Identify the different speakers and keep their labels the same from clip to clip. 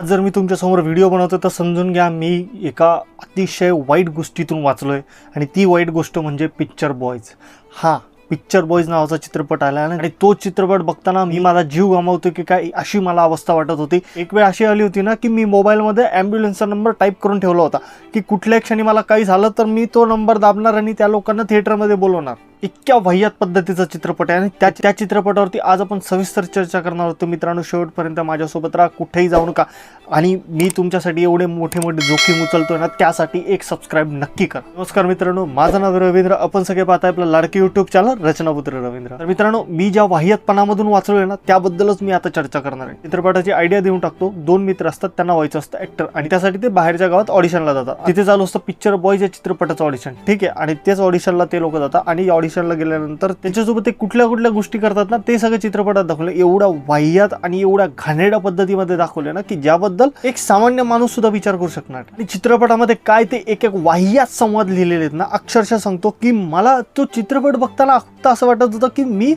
Speaker 1: आज जर मी तुमच्यासमोर व्हिडिओ बनवतो तर समजून घ्या मी एका अतिशय वाईट गोष्टीतून वाचलोय आणि ती वाईट गोष्ट म्हणजे पिक्चर बॉयज. हां, पिक्चर बॉयज नावाचा चित्रपट आला आणि तो चित्रपट बघताना मी माझा जीव गमावतो की काय अशी मला अवस्था वाटत होती. एक वेळ अशी आली होती ना की मी मोबाईलमध्ये ॲम्ब्युलन्सचा नंबर टाईप करून ठेवला होता की कुठल्याही क्षणी मला काही झालं तर मी तो नंबर दाबणार आणि त्या लोकांना थिएटरमध्ये बोलवणार. इतक्या वाह्यात पद्धतीचा चित्रपट आहे आणि त्या चित्रपटावरती आज आपण सविस्तर चर्चा करणार आहोत. मित्रांनो, शेवटपर्यंत माझ्यासोबत राहा, कुठेही जाऊ नका. आणि मी तुमच्यासाठी एवढे मोठे मोठे जोखीम उचलतोय ना, त्यासाठी एक सबस्क्राईब नक्की करा. नमस्कार मित्रांनो, माझं नाव रवींद्र. आपण सगळे पाहताय आपलं लाडके यूट्यूब चॅनल रचनापुत्र रवींद्र. तर मित्रांनो, मी ज्या वाह्यातपणामधून वाचलोय ना त्याबद्दलच मी आता चर्चा करणार आहे. चित्रपटाची आयडिया देऊन टाकतो. 2 मित्र असतात, त्यांना व्हायचं असतं ऍक्टर आणि त्यासाठी ते बाहेरच्या गावात ऑडिशनला जातात. तिथे चालू असतं पिक्चर बॉयज या चित्रपटाचं ऑडिशन. ठीक आहे, आणि तेच ऑडिशनला ते लोक जातात आणि ऑडिशनला गेल्यानंतर त्यांच्यासोबत ते कुठल्या कुठल्या गोष्टी करतात ना ते सगळं चित्रपटात दाखवलं. एवढा वाह्यात आणि एवढ्या घाणेरड्या पद्धतीमध्ये दाखवले ना की ज्याबद्दल एक सामान्य माणूस सुद्धा विचार करू शकणार. आणि चित्रपटामध्ये काय ते एक एक वाह्यात संवाद लिहिलेले आहेत ना, अक्षरशः सांगतो की मला तो चित्रपट बघताना असं वाटत होतं की मी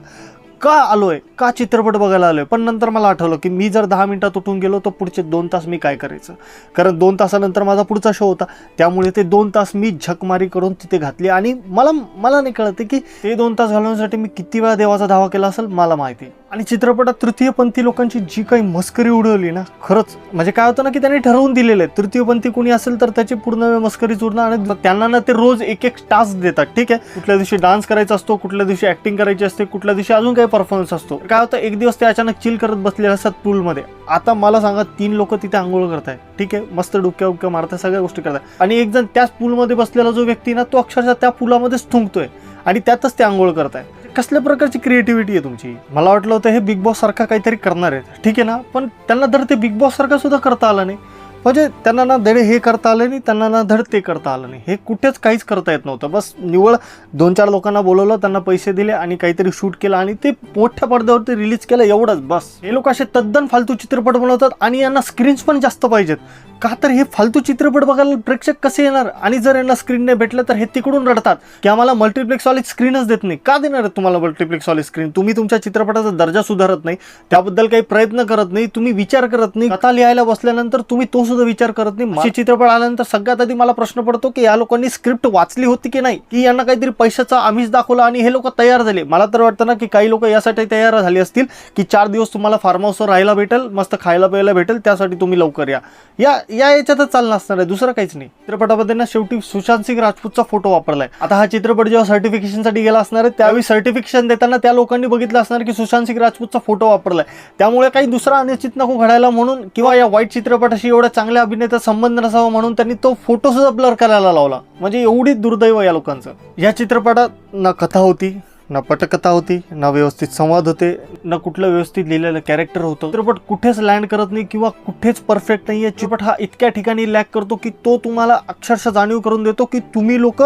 Speaker 1: का आलोय, का चित्रपट बघायला आलोय. पण नंतर मला आठवलं की मी जर 10 मिनिटात उठून गेलो तर पुढचे 2 तास मी काय करायचं, कारण 2 तासानंतर माझा पुढचा शो होता. त्यामुळे ते 2 तास मी झकमारी करून तिथे घातली आणि मला नाही कळते की ते 2 तास घालवण्यासाठी मी किती वेळा देवाचा धावा केला असेल मला माहिती. आणि चित्रपटात तृतीयपंथी लोकांची जी काही मस्करी उडवली ना, खरंच म्हणजे काय होतं ना की त्यांनी ठरवून दिलेलं आहे तृतीयपंथी कोणी असेल तर त्याची पूर्ण वेळ मस्करीच उडणार आणि त्यांना ना ते रोज एक टास्क देतात. ठीक आहे, कुठल्या दिवशी डान्स करायचा असतो, कुठल्या दिवशी ऍक्टिंग करायची असते, कुठल्या दिवशी अजून काही परफॉर्मन्स असतो. काय होतं, एक दिवस ते अचानक चिल करत बसलेले असतात पूलमध्ये. आता मला सांगा, 3 लोक तिथे आंघोळ करताय. ठीक आहे, मस्त डुक्या मारताय, सगळ्या गोष्टी करताय आणि एक जण त्याच पूलमध्ये बसलेला जो व्यक्ती ना तो अक्षरशः त्या पुलामध्येच थुंकतोय आणि त्यातच ते आंघोळ करताय. कसल्या प्रकारची क्रिएटिव्हिटी आहे तुमची. मला वाटलं होतं हे बिग बॉस सारखा काहीतरी करणार आहेत. ठीक आहे ना, पण त्यांना धड ते बिग बॉस सारखं सुद्धा करता आलं नाही. म्हणजे त्यांना ना धड हे करता आलं नाही, त्यांना ना धड ते करता आलं नाही. हे कुठेच काहीच करता येत नव्हतं. बस निव्वळ 2-4 लोकांना बोलवलं, त्यांना पैसे दिले आणि काहीतरी शूट केलं आणि ते मोठ्या पडद्यावरती रिलीज केलं, एवढंच बस. हे लोक असे तद्दन फालतू चित्रपट बनवतात आणि यांना स्क्रीन्स पण जास्त पाहिजेत. का तर हे फालतू चित्रपट बघायला प्रेक्षक कसे येणार. आणि जर यांना स्क्रीन नाही भेटलं तर हे तिकडून रडतात की आम्हाला मल्टिप्लेक्सवाली स्क्रीनच देत नाही. का देणार आहे तुम्हाला मल्टिप्लेक्सवाली स्क्रीन? तुम्ही तुमच्या चित्रपटाचा दर्जा सुधारत नाही, त्याबद्दल काही प्रयत्न करत नाही, तुम्ही विचार करत नाही. कथा लिहायला बसल्यानंतर तुम्ही तो सुद्धा विचार करत नाही. अशी चित्रपट आल्यानंतर सगळ्यात आधी मला प्रश्न पडतो की या लोकांनी स्क्रिप्ट वाचली होती की नाही, की यांना काहीतरी पैशाचा आमिष दाखवला आणि हे लोक तयार झाले. मला तर वाटतं ना की काही लोक यासाठी तयार झाले असतील की 4 दिवस तुम्हाला फार्म हाऊसवर राहायला भेटेल, मस्त खायला प्यायला भेटेल, त्यासाठी तुम्ही लवकर या याच्यातच चालणार असणार आहे, दुसरं काहीच नाही. चित्रपटामध्ये ना शेवटी सुशांत सिंग राजपूतचा फोटो वापरलाय. आता हा चित्रपट जेव्हा सर्टिफिकेशनसाठी गेला असणार आहे त्यावेळी सर्टिफिकेशन देताना त्या लोकांनी बघितलं असणार की सुशांत सिंग राजपूतचा फोटो वापरलाय. त्यामुळे काही दुसरा अनिश्चित नको घडायला म्हणून किंवा या वाईट चित्रपटाशी एवढ्या चांगल्या अभिनेता संबंध नसावा म्हणून त्यांनी तो फोटो सुद्धा ब्लर करायला लावला. म्हणजे एवढी दुर्दैव या लोकांचं. या चित्रपटात ना कथा होती, ना पटकथा होती, ना व्यवस्थित संवाद होते, ना कुठलं व्यवस्थित लिहिलेलं कॅरेक्टर होतं. चित्रपट कुठेच लँड करत नाही किंवा कुठेच परफेक्ट नाही. चित्रपट हा इतक्या ठिकाणी लॅक करतो की तो तुम्हाला अक्षरशः जाणीव करून देतो की तुम्ही लोक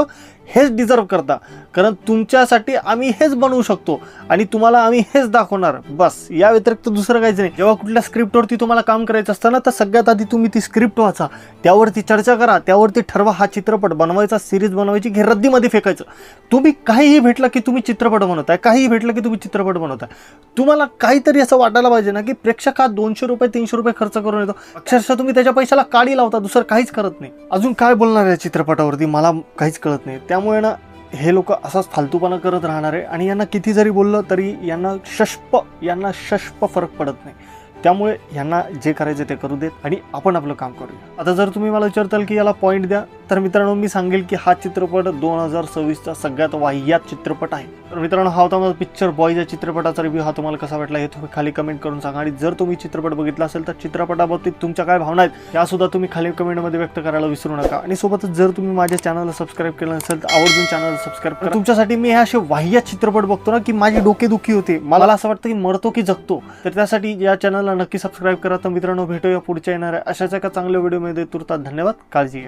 Speaker 1: हेच डिझर्व करता, कारण तुमच्यासाठी आम्ही हेच बनवू शकतो आणि तुम्हाला आम्ही हेच दाखवणार. बस, या व्यतिरिक्त दुसरं काहीच नाही. जेव्हा कुठल्या स्क्रिप्टवरती तुम्हाला काम करायचं असतं ना तर सगळ्यात आधी तुम्ही ती स्क्रिप्ट वाचा, त्यावरती चर्चा करा, त्यावरती ठरवा हा चित्रपट बनवायचा, सिरीज बनवायची की रद्दीमध्ये फेकायचं. तुम्ही काहीही भेटलं की तुम्ही चित्रपट बनवताय, काहीही भेटलं की तुम्ही चित्रपट बनवताय. तुम्हाला काहीतरी असं वाटायला पाहिजे ना की प्रेक्षक हा 200 रुपये 300 रुपये खर्च करून येतो, अक्षरशः तुम्ही त्याच्या पैशाला काडी लावता, दुसरं काहीच करत नाही. अजून काय बोलणार आहे चित्रपटावरती मला काहीच कळत नाही. त्यामुळे ना हे लोक असाच फालतूपणा करत राहणार आहे आणि यांना किती जरी बोललं तरी यांना शष्प फरक पडत नाही. त्यामुळे यांना जे करायचं ते करू देत आणि आपण आपलं काम करूया. आता जर तुम्ही मला विचारताल की याला पॉईंट द्या, तर मित्रांनो मी सांगेल की हा चित्रपट 2026चा सगळ्यात वाह्यात चित्रपट आहे. तर मित्रांनो, हा होता माझा पिक्चर बॉयज या चित्रपटाचा रिव्ह्यू. हा तुम्हाला कसा वाटला हे तुम्ही खाली कमेंट करून सांगा. आणि जर तुम्ही चित्रपट बघितला असेल तर चित्रपटाबाबतीत तुमच्या काय भावना आहेत या सुद्धा तुम्ही खाली कमेंटमध्ये व्यक्त करायला विसरू नका. आणि सोबतच जर तुम्ही माझ्या चॅनलला सबस्क्राईब केलं नसेल तर आवर्जून चॅनलला सबस्क्राईब करा. तुमच्यासाठी मी हे असे वाह्यात चित्रपट बघतो ना की माझी डोकेदुखी होते, मला असं वाटतं की मरतो की जगतो. तर त्यासाठी या चॅनलला नक्की सबस्क्राईब करा. तर मित्रांनो, भेटूया पुढच्या येणाऱ्या अशाच एका चांगल्या व्हिडिओमध्ये. तुर्तात धन्यवाद, काळजी घ्या.